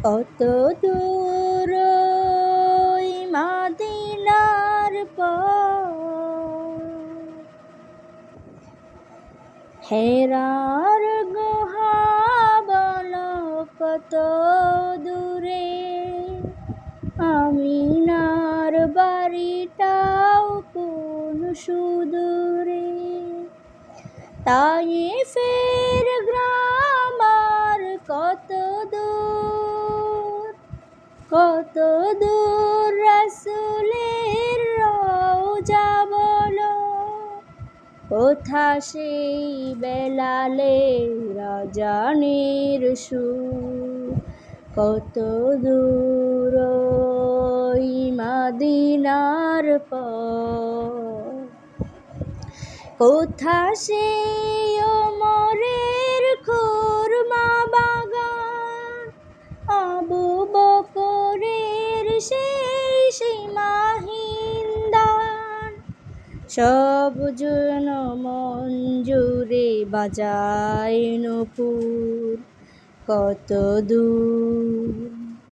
কত দূর ওই মদিনার পথ, হেরার গুহা বন কত দূরে, আমিনার বাড়িটাও কোন সুদূরে। তাইফের গ্রাম আর কত দূর, কত দূর রাসূলের রওজা বলো, কোথা সেই বেলালের আযানের সুর। কত দূর ওই মদিনার পথ, কোথা সেই ওমরের খুরমা বাগান, আবু বকরের সেই সীমাহীন দান, সব জন মন জুড়ে বাজায় নূপুর। কত দূর